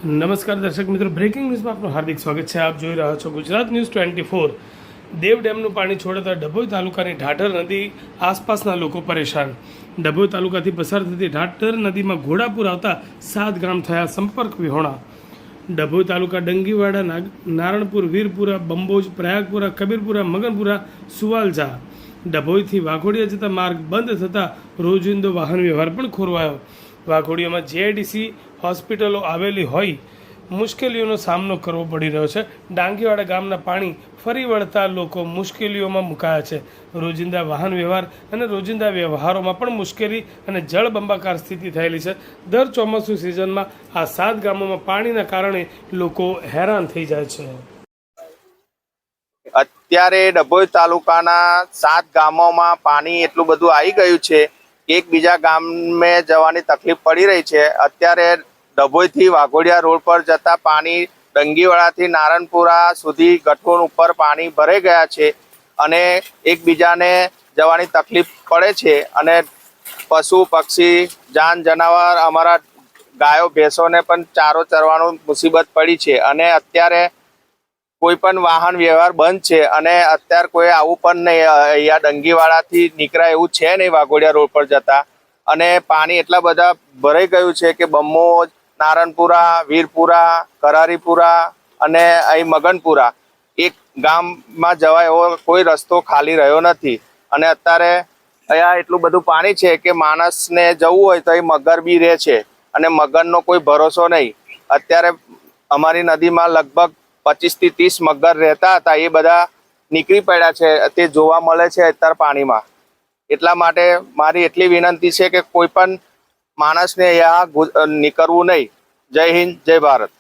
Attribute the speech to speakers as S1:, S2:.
S1: નમસ્કાર દર્શક મિત્રો, બ્રેકિંગ ન્યૂઝમાં આપનું હાર્દિક સ્વાગત છે। આપ જોઈ રહ્યા છો ગુજરાત ન્યૂઝ 24। દેવ ડેમનું પાણી છોડતા ડભોઈ તાલુકાની ઢાઢર નદી આસપાસના લોકો પરેશાન। ડભોઈ તાલુકાથી પસાર થતી ઢાઢર નદીમાં ઘોડાપુર આવતા 7 ગામ થયા સંપર્ક વિહોણા। ડભોઈ તાલુકા ડંગીવાડા, નારણપુર, વીરપુરા, બંબોજ, પ્રયાગપુરા, કબીરપુરા, મગનપુરા, સુવાલજા, ડભોઈથી વાઘોડિયા જતા માર્ગ બંધ થતાં રોજિંદો વાહન વ્યવહાર પણ ખોરવાયો। વાઘોડિયામાં જીઆઈડીસી હોસ્પિટલો આવેલી હોય મુશ્કેલીઓનો સામનો કરવો પડી રહ્યો છે। ડાંગીવાડા ગામના પાણી ફરી વળતા લોકો મુશ્કેલીઓમાં મુકાયા છે। રોજિંદા વાહન વ્યવહાર અને રોજિંદા વ્યવહારોમાં પણ મુશ્કેલી અને જળબંબાકાર સ્થિતિ થયેલી છે। દર ચોમાસુ સિઝનમાં આ 7 ગામોમાં પાણીના કારણે લોકો હેરાન થઈ જાય છે।
S2: અત્યારે ડભોઈ તાલુકાના 7 ગામોમાં પાણી એટલું બધું આવી ગયું છે કે એકબીજા ગામે જવાની તકલીફ પડી રહી છે। અત્યારે ડભોઈથી વાઘોડિયા રોડ પર જતા પાણી ડંગીવાડાથી નારણપુરા સુધી ગઠોન ઉપર પાણી ભરાઈ ગયા છે અને એકબીજાને જવાની તકલીફ પડે છે અને પશુ પક્ષી જાન જનાવર અમારા ગાયો ભેંસોને પણ ચારો ચરવાનું મુસીબત પડી છે અને અત્યારે કોઈ પણ વાહન વ્યવહાર બંધ છે અને અત્યારે કોઈ આવું પણ નહીં, અહીંયા ડંગીવાડાથી નીકળાય એવું છે નહીં વાઘોડિયા રોડ પર જતા। અને પાણી એટલા બધા ભરાઈ ગયું છે કે બંબોજ, નારણપુરા, વીરપુરા, કરારીપુરા અને અહીં મગનપુરા એક ગામમાં જવાય એવો કોઈ રસ્તો ખાલી રહ્યો નથી। અને અત્યારે અહીંયા એટલું બધું પાણી છે કે માણસને જવું હોય તો અહીં મગર બી રહે છે અને મગરનો કોઈ ભરોસો નહીં। અત્યારે અમારી નદીમાં લગભગ 25 થી 30 મગર રહેતા હતા, એ બધા નીકળી પડ્યા છે, તે જોવા મળે છે અત્યારે પાણીમાં। એટલા માટે મારી એટલી વિનંતી છે કે કોઈ પણ માણસને અહીંયા નીકળવું નહીં। જય હિન્દ, જય ભારત।